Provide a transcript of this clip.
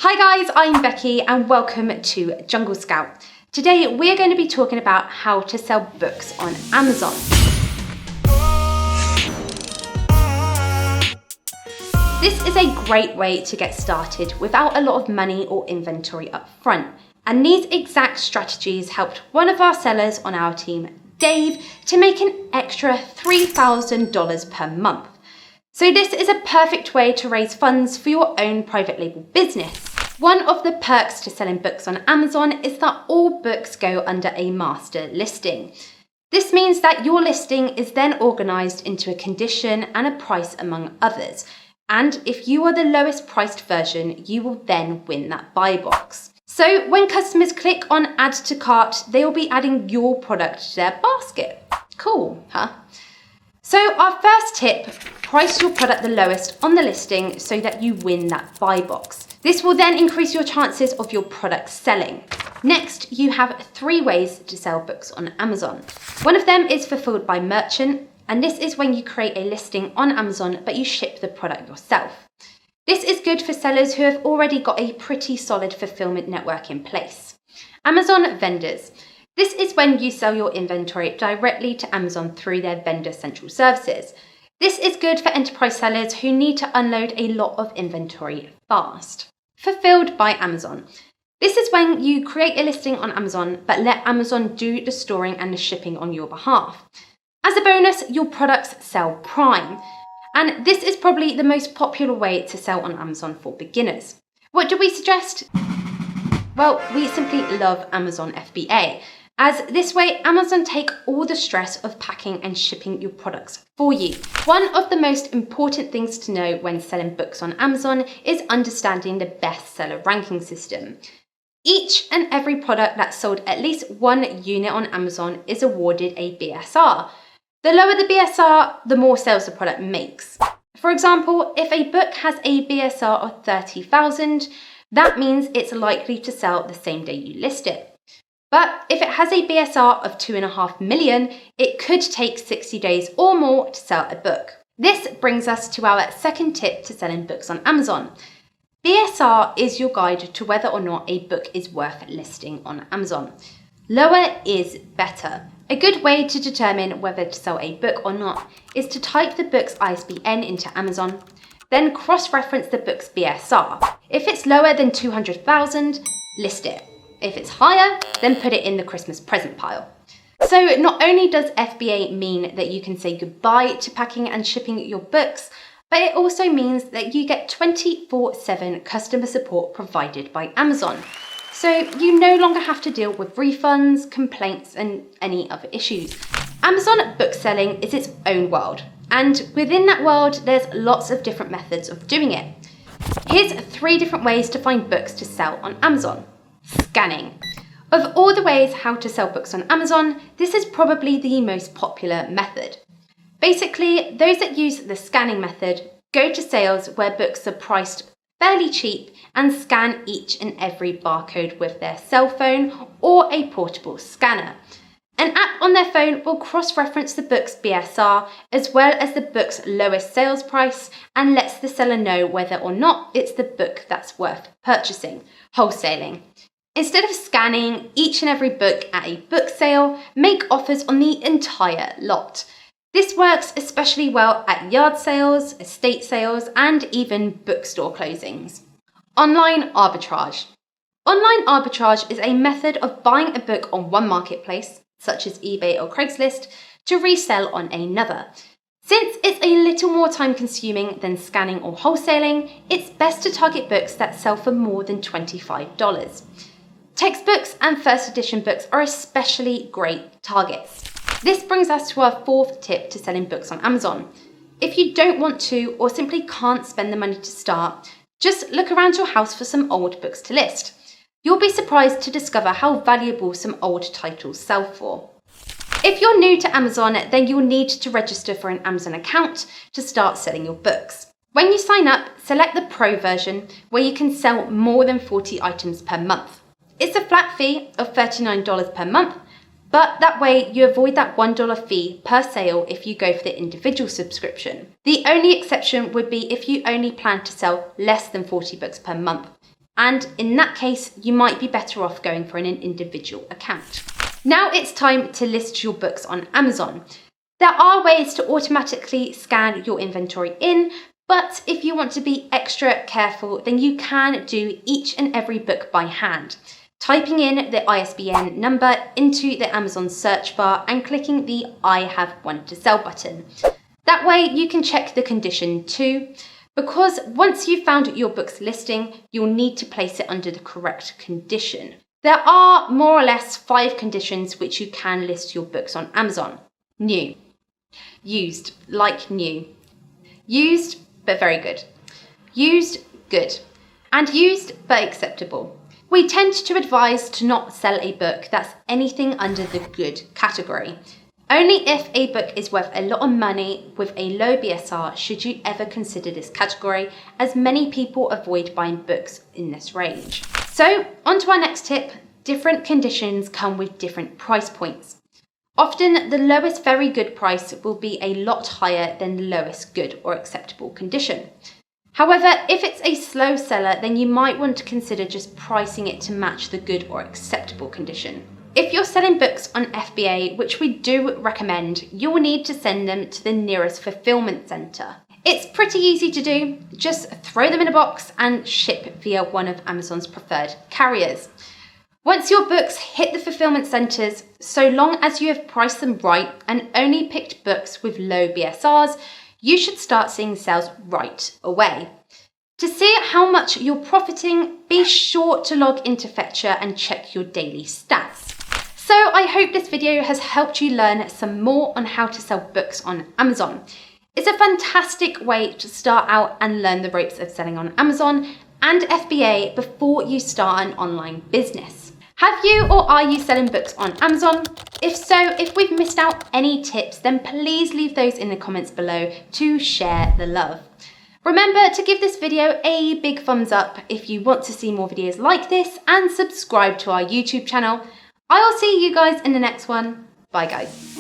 Hi guys, I'm Becky and welcome to Jungle Scout. Today we're going to be talking about how to sell books on Amazon. This is a great way to get started without a lot of money or inventory up front. And these exact strategies helped one of our sellers on our team, Dave, to make an extra $3,000 per month. So this is a perfect way to raise funds for your own private label business. One of the perks to selling books on Amazon is that all books go under a master listing. This means that your listing is then organised into a condition and a price among others. And if you are the lowest priced version, you will then win that buy box. So when customers click on add to cart, they will be adding your product to their basket. Cool, huh? So our first tip, price your product the lowest on the listing so that you win that buy box. This will then increase your chances of your product selling. Next, you have 3 ways to sell books on Amazon. One of them is fulfilled by merchant, and this is when you create a listing on Amazon but you ship the product yourself. This is good for sellers who have already got a pretty solid fulfillment network in place. Amazon vendors. This is when you sell your inventory directly to Amazon through their vendor central services. This is good for enterprise sellers who need to unload a lot of inventory fast. Fulfilled by Amazon. This is when you create a listing on Amazon but let Amazon do the storing and the shipping on your behalf. As a bonus, your products sell Prime. And this is probably the most popular way to sell on Amazon for beginners. What do we suggest? Well, we simply love Amazon FBA, as this way Amazon take all the stress of packing and shipping your products for you. One of the most important things to know when selling books on Amazon is understanding the bestseller ranking system. Each and every product that's sold at least 1 unit on Amazon is awarded a BSR. The lower the BSR, the more sales the product makes. For example, if a book has a BSR of 30,000, that means it's likely to sell the same day you list it. But if it has a BSR of 2.5 million, it could take 60 days or more to sell a book. This brings us to our second tip to selling books on Amazon. BSR is your guide to whether or not a book is worth listing on Amazon. Lower is better. A good way to determine whether to sell a book or not is to type the book's ISBN into Amazon, then cross-reference the book's BSR. If it's lower than 200,000, list it. If it's higher, then put it in the Christmas present pile. So not only does FBA mean that you can say goodbye to packing and shipping your books, but it also means that you get 24/7 customer support provided by Amazon. So you no longer have to deal with refunds, complaints, and any other issues. Amazon book selling is its own world, and within that world, there's lots of different methods of doing it. Here's 3 different ways to find books to sell on Amazon. Scanning. Of all the ways how to sell books on Amazon, this is probably the most popular method. Basically, those that use the scanning method go to sales where books are priced fairly cheap and scan each and every barcode with their cell phone or a portable scanner. An app on their phone will cross-reference the book's BSR as well as the book's lowest sales price and lets the seller know whether or not it's the book that's worth purchasing. Wholesaling. Instead of scanning each and every book at a book sale, make offers on the entire lot. This works especially well at yard sales, estate sales, and even bookstore closings. Online arbitrage. Online arbitrage is a method of buying a book on one marketplace, such as eBay or Craigslist, to resell on another. Since it's a little more time consuming than scanning or wholesaling, it's best to target books that sell for more than $25. Textbooks and first edition books are especially great targets. This brings us to our 4th tip to selling books on Amazon. If you don't want to or simply can't spend the money to start, just look around your house for some old books to list. You'll be surprised to discover how valuable some old titles sell for. If you're new to Amazon, then you'll need to register for an Amazon account to start selling your books. When you sign up, select the Pro version where you can sell more than 40 items per month. It's a flat fee of $39 per month, but that way you avoid that $1 fee per sale if you go for the individual subscription. The only exception would be if you only plan to sell less than 40 books per month. And in that case, you might be better off going for an individual account. Now it's time to list your books on Amazon. There are ways to automatically scan your inventory in, but if you want to be extra careful, then you can do each and every book by hand, typing in the ISBN number into the Amazon search bar and clicking the I have one to sell button. That way you can check the condition too, because once you've found your book's listing, you'll need to place it under the correct condition. There are more or less 5 conditions which you can list your books on Amazon. New. Used, like new. Used, but very good. Used, good. And used, but acceptable. We tend to advise to not sell a book that's anything under the good category. Only if a book is worth a lot of money with a low BSR should you ever consider this category, as many people avoid buying books in this range. So, on to our next tip. Different conditions come with different price points. Often, the lowest very good price will be a lot higher than the lowest good or acceptable condition. However, if it's a slow seller, then you might want to consider just pricing it to match the good or acceptable condition. If you're selling books on FBA, which we do recommend, you will need to send them to the nearest fulfillment centre. It's pretty easy to do, just throw them in a box and ship via one of Amazon's preferred carriers. Once your books hit the fulfillment centres, so long as you have priced them right and only picked books with low BSRs, you should start seeing sales right away. To see how much you're profiting, be sure to log into Fetcher and check your daily stats. So I hope this video has helped you learn some more on how to sell books on Amazon. It's a fantastic way to start out and learn the ropes of selling on Amazon and FBA before you start an online business. Have you or are you selling books on Amazon? If so, if we've missed out any tips, then please leave those in the comments below to share the love. Remember to give this video a big thumbs up if you want to see more videos like this, and subscribe to our YouTube channel. I'll see you guys in the next one. Bye guys.